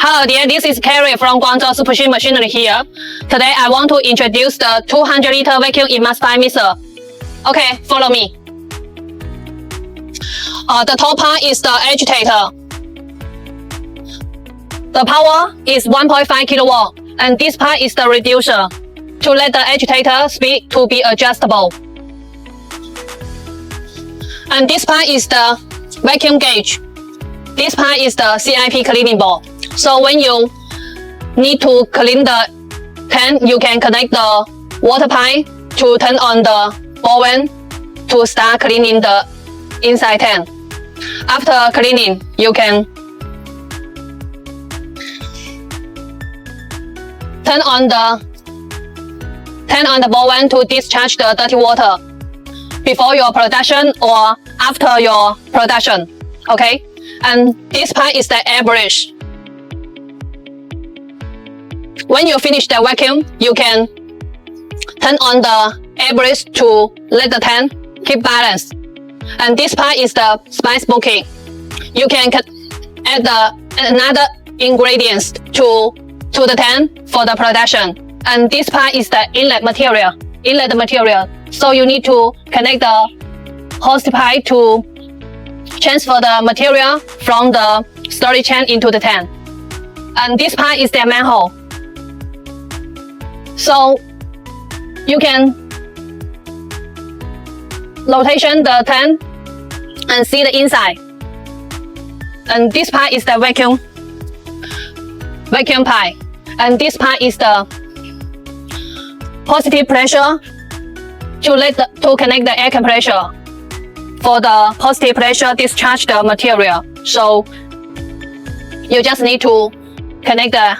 Hello dear, this is Carrie from Guangzhou Super Machinery here. Today I want to introduce the 200-liter vacuum emulsifier mixer. Okay, follow me. The top part is the agitator. The power is 1.5 kilowatt, and this part is the reducer to let the agitator speed to be adjustable. And this part is the vacuum gauge. This part is the CIP cleaning board. So when you need to clean the tank, you can connect the water pipe to turn on the ball valve to start cleaning the inside tank. After cleaning, you can turn on the ball valve to discharge the dirty water before your production or after your production. Okay, and this part is the air bridge. When you finish the vacuum, you can turn on the air bridge to let the tank keep balance. And this part is the spice booking. You can add another ingredients to the tank for the production. And this part is the inlet material. So you need to connect the hose pipe to transfer the material from the storage tank into the tank. And this part is the manhole. So you can rotation the tank and see the inside. And this part is the vacuum pipe. And this part is the positive pressure to connect the air compressor. For the positive pressure, discharge the material. So you just need to connect the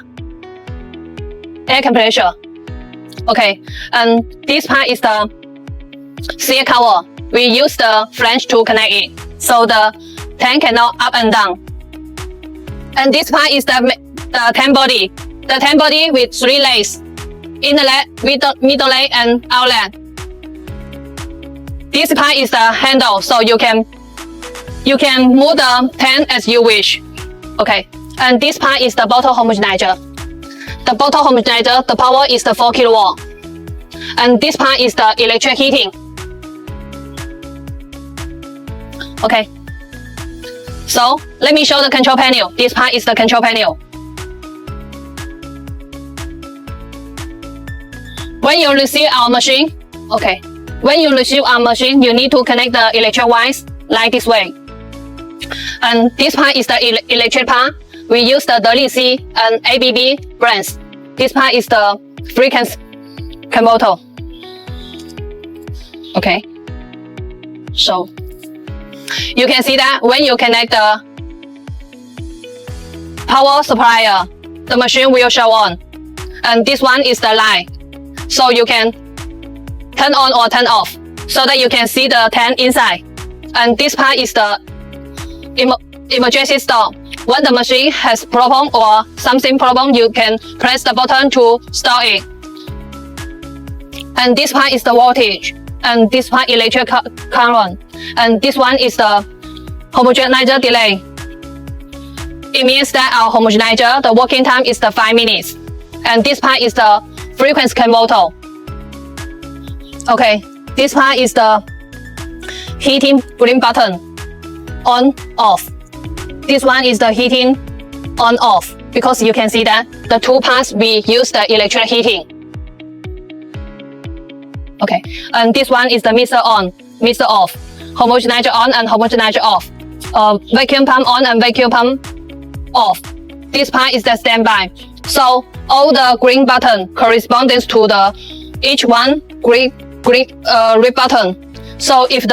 air compressor. Okay, and this part is the seal cover. We use the flange to connect it, so the tank cannot up and down. And this part is the tank body. The tank body with 3 legs: inlet, middle leg, and outlet. This part is the handle, so you can move the tank as you wish. Okay, and this part is the bottle homogenizer. The bottle homogenizer, the power is the 4 kilowatt. And this part is the electric heating. Okay. So let me show the control panel. This part is the control panel. When you receive our machine, you need to connect the electric wires like this way. And this part is the electric part. We use the DC and ABB brands. This part is the frequency converter. Okay. So you can see that when you connect the power supplier, the machine will show on. And this one is the light. So you can turn on or turn off so that you can see the tank inside. And this part is the emergency stop. When the machine has problem or something problem, you can press the button to stop it. And this part is the voltage. And this part electric current. And this one is the homogenizer delay. It means that our homogenizer, the working time is the 5 minutes. And this part is the frequency converter. Okay, this part is the heating green button, on, off. This one is the heating on, off, because you can see that the 2 parts we use the electric heating. Okay, and this one is the mixer on, mixer off, homogenizer on and homogenizer off, vacuum pump on and vacuum pump off. This part is the standby. So all the green button corresponds to the each one green red button. So if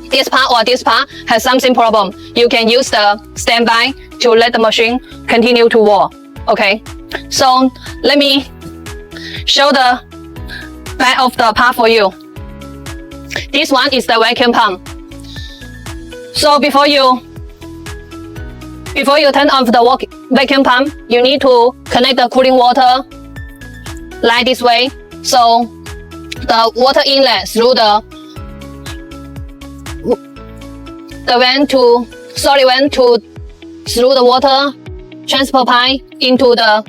this part or this part has something problem, you can use the standby to let the machine continue to work. Okay, so let me show the back of the part for you. This one is the vacuum pump. So before you turn off the vacuum pump, you need to connect the cooling water like this way. So the water inlet through the vent to through the water transfer pipe into the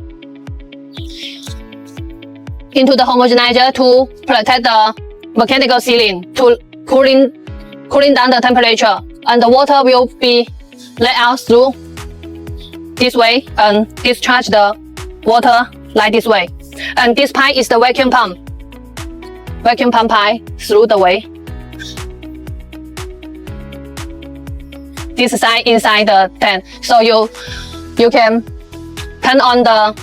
homogenizer to protect the mechanical sealing to cooling down the temperature, and the water will be let out through this way and discharge the water like this way. And this pipe is the vacuum pump pipe through the way. This side inside the tank, so you can turn on the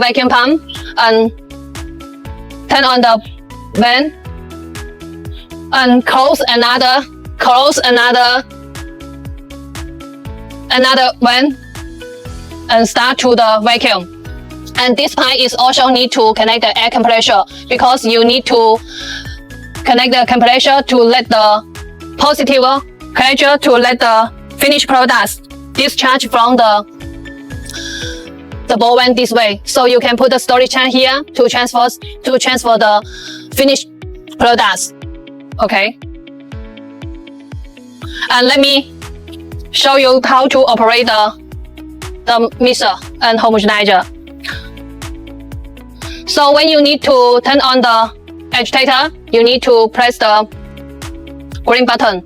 vacuum pump and turn on the vent and close another vent and start to the vacuum. And this pipe is also need to connect the air compressor, because you need to connect the compressor to let the positive pressure to let the finished products discharge from the ball vent this way. So you can put the storage tank here to transfer the finished products. Okay. And let me show you how to operate the mixer and homogenizer. So when you need to turn on the agitator, you need to press the green button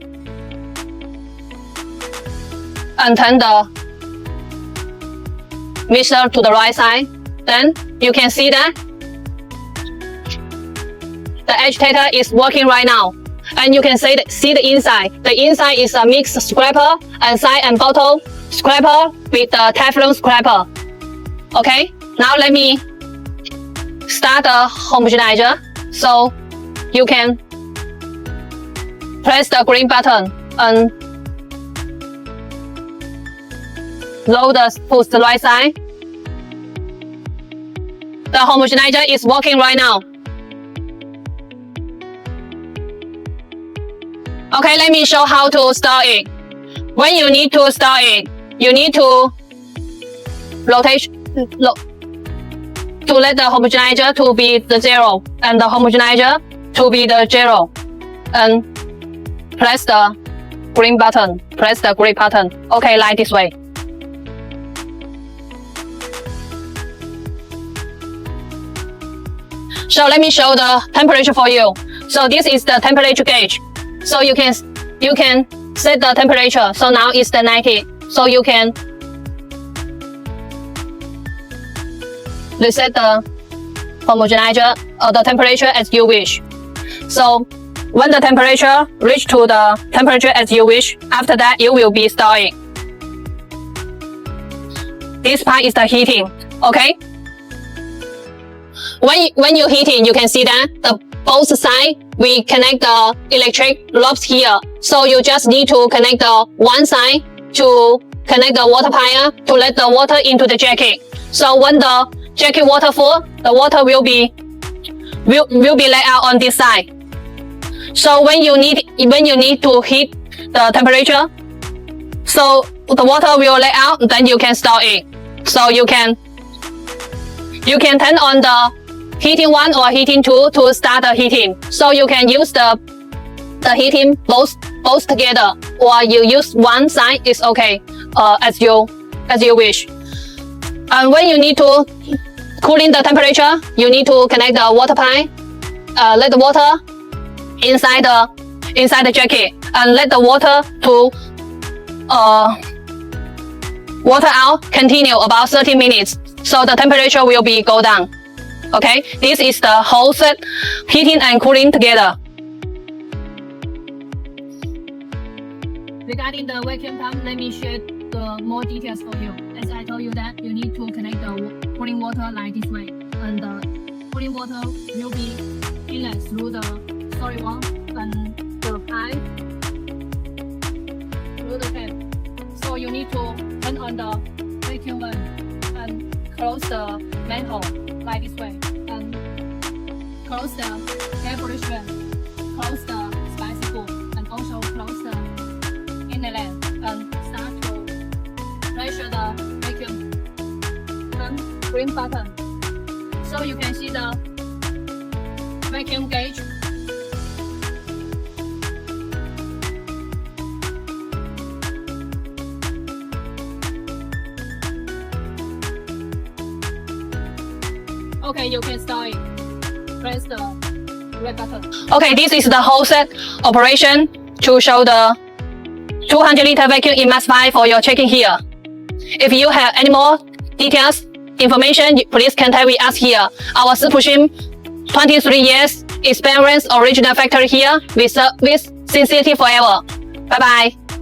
and turn the mixer to the right side. Then you can see that the agitator is working right now. And you can see the inside. The inside is a mixed scraper and side and bottom scraper with the Teflon scraper. Okay, now let me start the homogenizer. So you can press the green button and load the push the right side. The homogenizer is working right now. Okay, let me show how to start it. When you need to start it, you need to to let the homogenizer to be the 0 and the homogenizer to be the 0, and press the green button. Press the green button. Okay, like this way. So let me show the temperature for you. So this is the temperature gauge. So you can set the temperature. So now it's the 90. So you can reset the homogenizer or the temperature as you wish. So when the temperature reach to the temperature as you wish, after that you will be starting. This part is the heating. Okay. When you heating, you can see that the both sides we connect the electric lobes here. So you just need to connect the one side to connect the water pipe to let the water into the jacket. So when the jacket water full, the water will be let out on this side. So when you need to heat the temperature, so the water will let out, then you can start it. So you can turn on the heating 1 or heating 2 to start the heating. So you can use the heating both together, or you use one side is okay, as you wish. And when you need to cooling the temperature, you need to connect the water pipe, let the water inside the jacket, and let the water to water out continue about 30 minutes. So the temperature will be go down. Okay, this is the whole set, heating and cooling together. Regarding the vacuum pump, let me share the more details for you. As I told you that you need to connect the cooling water like this way, and the cooling water will be inlet through the storage wall and the pipe through the tap. So you need to turn on the vacuum vent and close the manhole like this way, and close the air bridge vent, close the spicy food, and also close the inlet, and start to pressure the vacuum and green button. So you can see the vacuum gauge. Okay, you can start it. Press the red button. Okay, this is the whole set operation to show the 200-liter vacuum emulsifier for your checking here. If you have any more details, information, please contact with us here. Our Sipushim 23 years experience original factory here with sincerity forever. Bye bye.